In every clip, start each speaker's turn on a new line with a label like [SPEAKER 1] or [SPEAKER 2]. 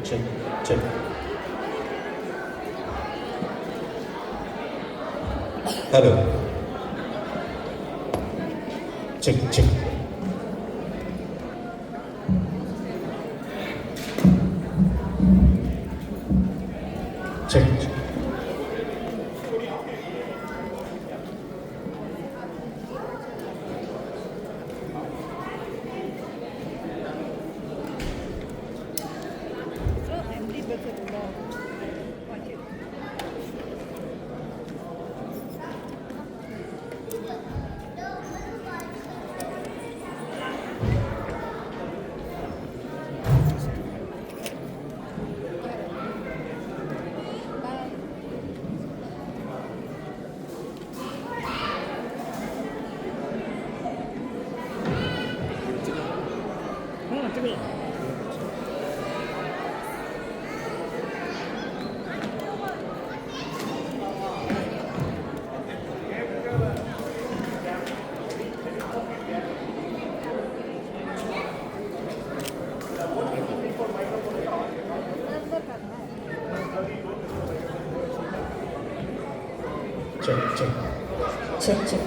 [SPEAKER 1] check, check. Hello. Check, check. Check, check. Check, check.
[SPEAKER 2] Check, check.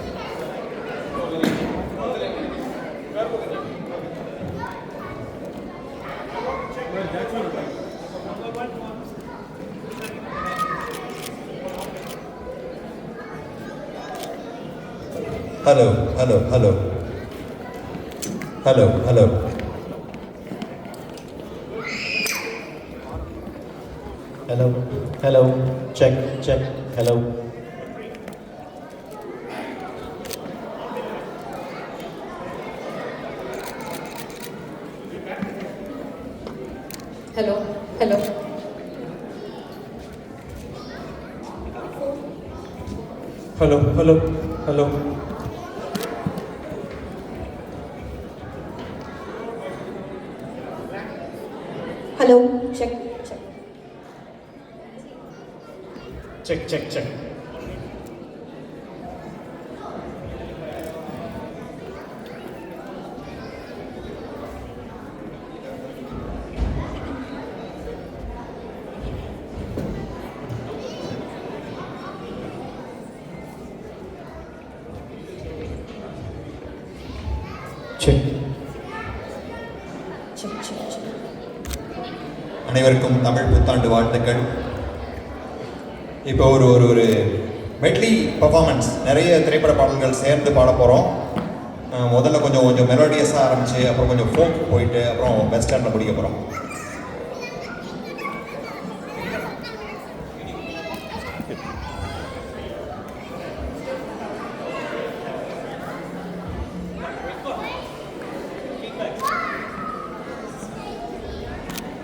[SPEAKER 1] Hello, hello, hello. Hello, hello. Hello, hello. Check, check. Hello.
[SPEAKER 2] Hello, hello.
[SPEAKER 1] Hello, hello, hello.
[SPEAKER 2] Hello, check, check.
[SPEAKER 1] Check, check, check. Check.
[SPEAKER 2] Check, check, check.
[SPEAKER 3] அனைவருக்கும் தமிழ் புத்தாண்டு வாழ்த்துக்கள். இப்போ ஒரு medley performance, நிறைய திரைப்பட பாடல்கள் சேர்ந்து பாட போகிறோம். முதல்ல கொஞ்சம் மெலோடியஸாக ஆரம்பித்து அப்புறம் கொஞ்சம் ஃபோக் போயிட்டு அப்புறம் வெஸ்டர்னில் முடிக்க போகிறோம்.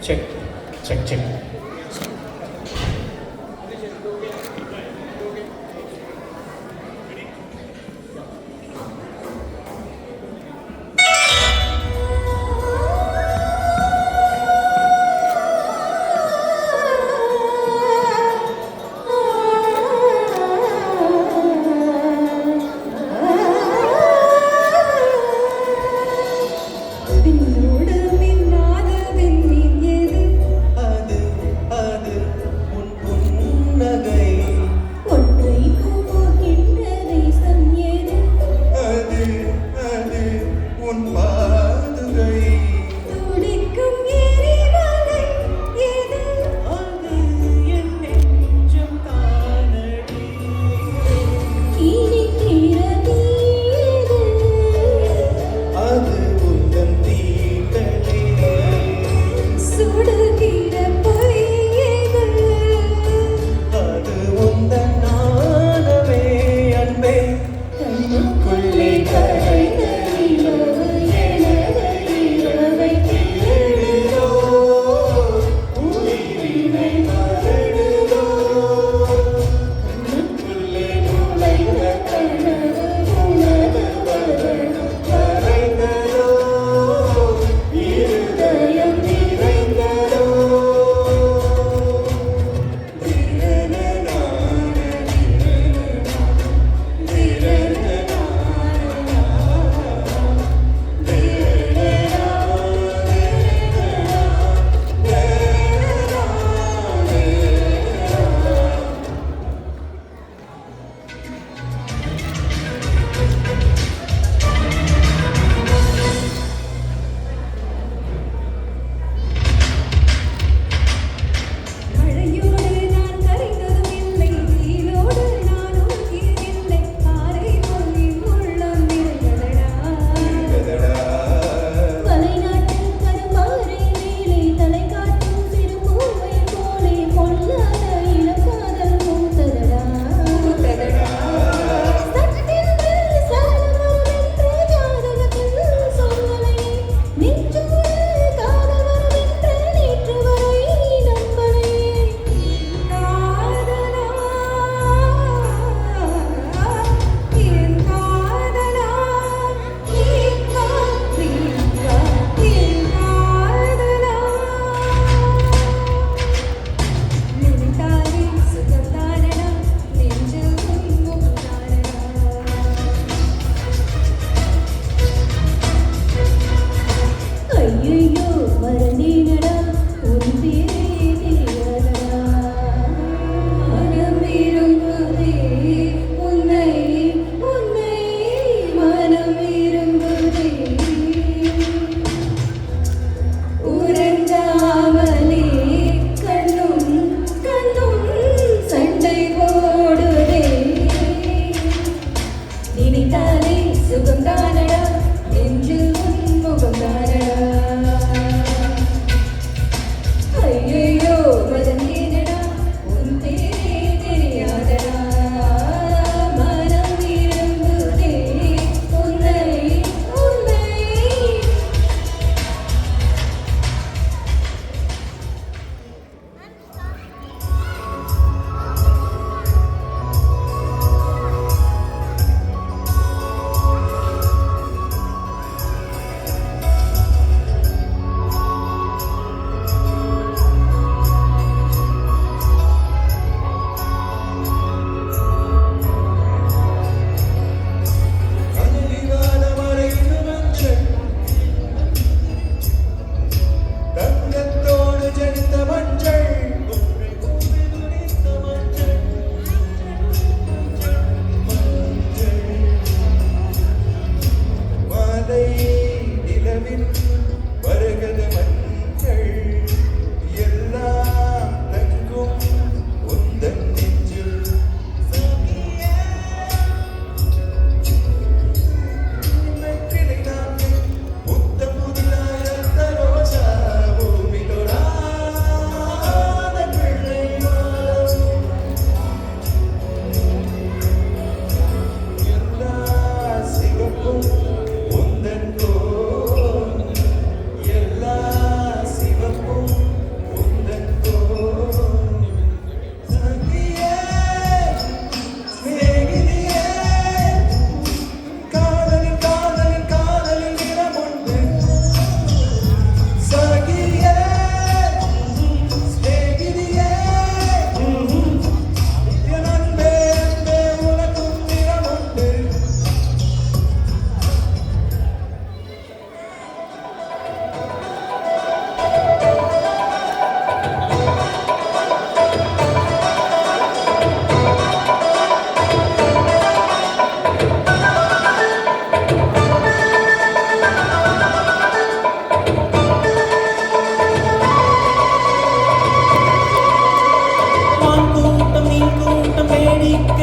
[SPEAKER 1] Check, check, check.
[SPEAKER 2] விண்ணோடு மின்னாத விண்மீன் எது?
[SPEAKER 3] அது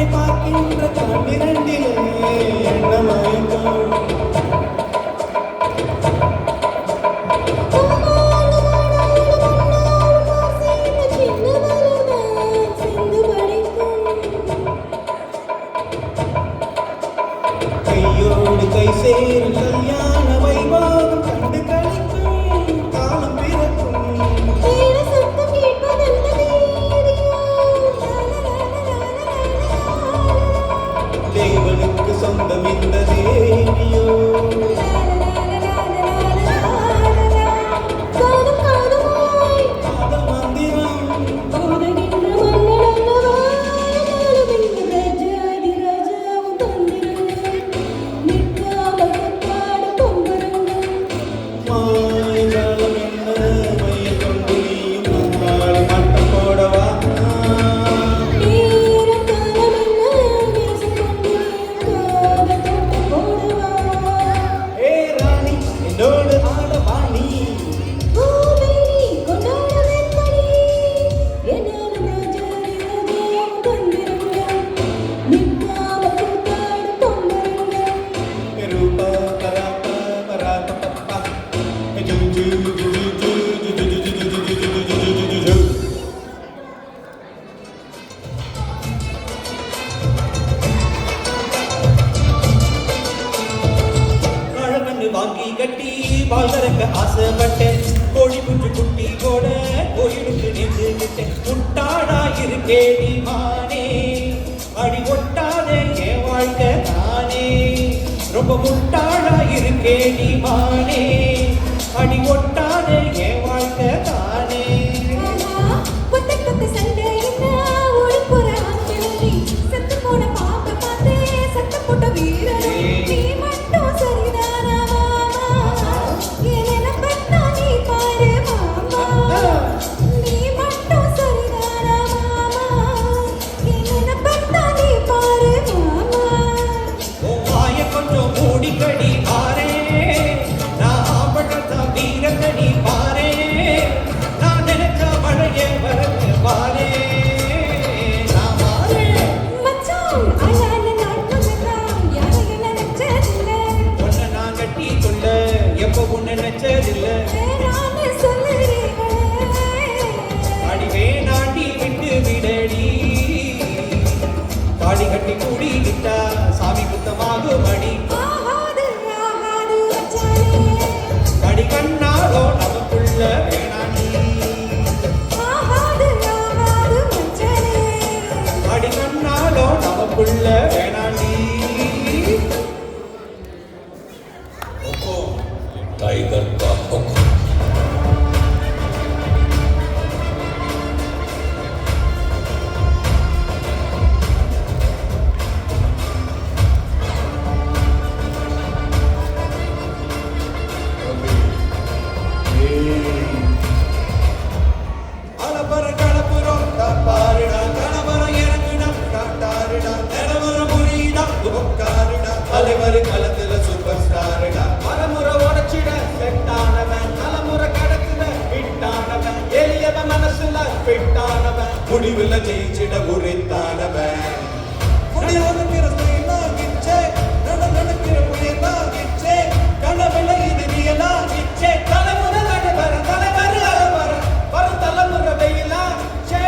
[SPEAKER 4] உன்னை பார்க்கின்ற கண்ணிரண்டிலே என்ன மயக்கம் கையோடு கை சேரும் கல்யாண வைபோகம் கண்டு கழிக்கும் காலம் பிறக்கும் தேவனுக்கு சொந்தம் இந்த தேவியோ காதல் மந்திரம் மாயங்காலம் என்ன மையம் கொண்டு நீயும் வந்தாலும் மட்டம் போடவா ஏ ராணி என்னோடு ஆடவாணி ரூபா பராப்பா பராப்பா பப்பா ஜு ஜு ஜு ஜு ஜு ஜு ஜு ஜு ஜு ஜு ஜு ஜு ஜு ஜு ஜு. அழகன்னு வாங்கி கட்டி பால் கறக்க ஆசைப்பட்டேன் கோழி குஞ்சு குட்டி கூட கோயிலுக்கு நின்றுகிட்டேன் முட்டாளா இருக்கேடி மானே அடி ஒட்டாதே என் வாழ்க்கை நானே ரொம்ப முட்டாளா இருக்கேடி மானே அடி ஒட்டாதே என் வாழ்க்கை தானே உன் வாயை கொஞ்சம் மூடிக்கடி பாரே நான் ஆம்பழத்த வீரத்தடி பாரே நான் நினைச்ச மழையே வரக்கு பாரே நான் வாரேன் உன்னை நான் கட்டி கொள்ள எப்போ உன்னை நினைச்சதில்லை அடி வேணாண்டி விட்டு விடடி தாடி கட்டி கூடி விட்டா சாமி குத்தமாகும் அடி கடி கண்ணாலோ நமக்குள்ள வேணாண்டி அடி கண்ணாலோ நமக்குள்ள வேணாண்டி
[SPEAKER 5] टाइगर का हुक्म
[SPEAKER 4] அலப்பற கலப்புறம் தப்பாருடா கலவரம் இறங்குடா காட்டாருடா நிலவரம் புரியுதா உட்காருடா தலைவர் களத்துல சூப்பர் ஸ்டாருடா மரமுறை உடைச்சிட செட்டானவன் தலைமுறை கடத்துல விட்டானவன் எளியவன் மனசுல விட்டானவன் முடிவுல ஜெயிச்சிட உரைத்தானவன் நடக்கிற ஸ்திரீலாகிச்சே நடக்கிற புயலாகிச்சே கனவுல இது ரியலாகிச்சே தலைமுறை நடைபெற தலைவர் அலவர வரும் தலைமுறை வெயிலா சே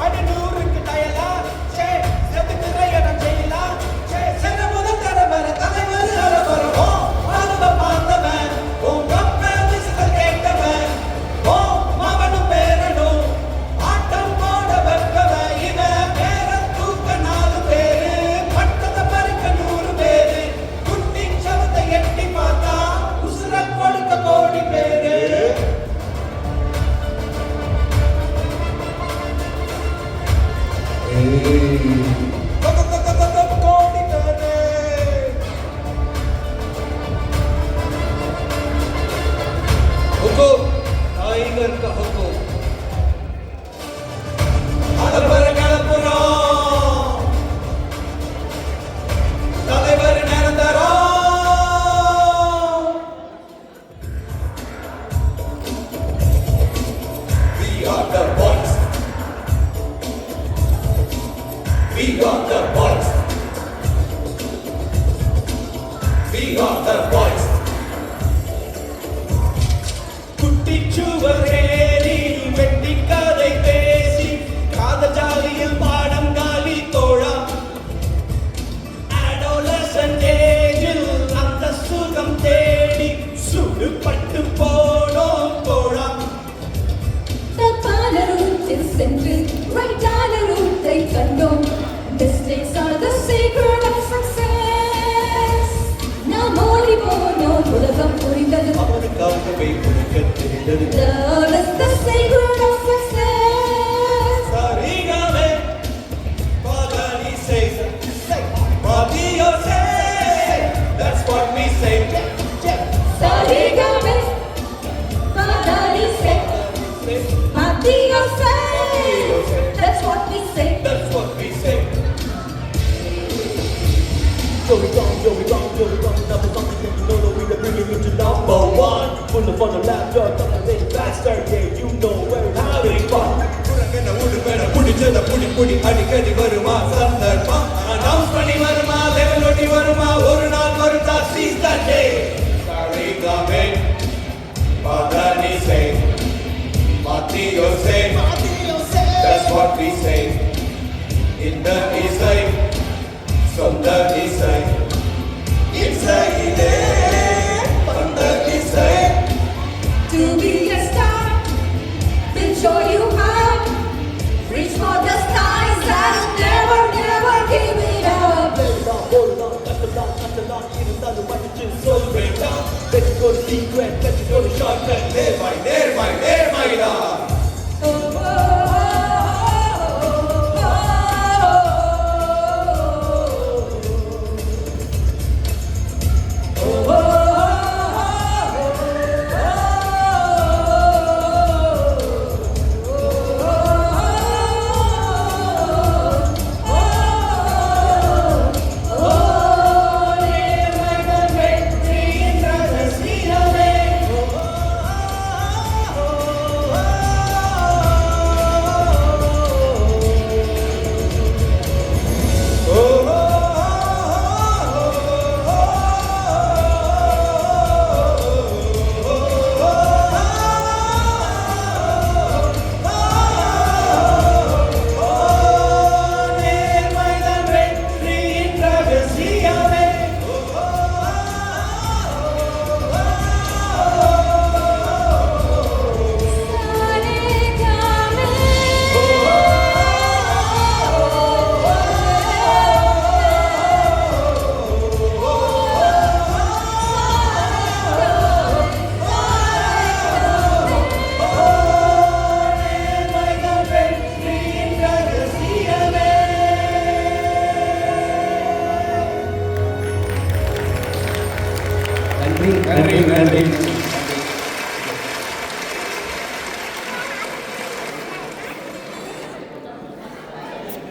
[SPEAKER 4] அடி நூறுக்கு டயலா சே செதுக்குற இடம் செய்யலா சே சென முதல் தரவர தலைவர் அலவர ஓ அனுப பார்த்தவன் உன் கப்ப விசில கேட்டவன் ஓ மவனும் பேரனும் ஆட்டம் போட வைப்பவன் இவன் பேர தூக்க 4 பேரு பட்டத
[SPEAKER 2] சென்று ரைட்டான ரூட்டை கண்டோம். Mistakes are the secret of success. நாம் ஓடி போனோம், உலகம் புரிந்தது.
[SPEAKER 4] அவனுக்காகவே உனக்கு தெரிந்தது.
[SPEAKER 2] Love is the secret of success.
[SPEAKER 4] சரிகமே பதனி say Mario say that's what we say.
[SPEAKER 2] சரிகமே பதனி say Mario say that's what we say.
[SPEAKER 4] That's what we say. Joey gone, Joey gone, Joey gone. Number something that you know that we are bringing you to number one. Full of fun and laughter, gonna make faster. Yeah, you know we're having fun. உனக்கென்ன உடுப்பென புடிச்சத புடி புடி அடிக்கடி வருமா சந்தர்ப்பம் announce பண்ணி வருமா level ஒட்டி வருமா ஒரு நாள் வருதா சீஸ் த டே சாரி காமே பதனி சே மாத்தியோ சே that's what we say in the இசை சொந்த இசை இசையிலே வந்த இசை
[SPEAKER 2] To be a star, then show you how. Reach for the skies and never, never give it up.
[SPEAKER 4] hold on, that's a lot, இருந்தாலும் மன்னிச்சு சொல் வேண்டாம் bet you go to secret, bet you go to shortcut நேர்மைடா
[SPEAKER 2] Oh, oh, oh, oh, oh.
[SPEAKER 1] நன்றி.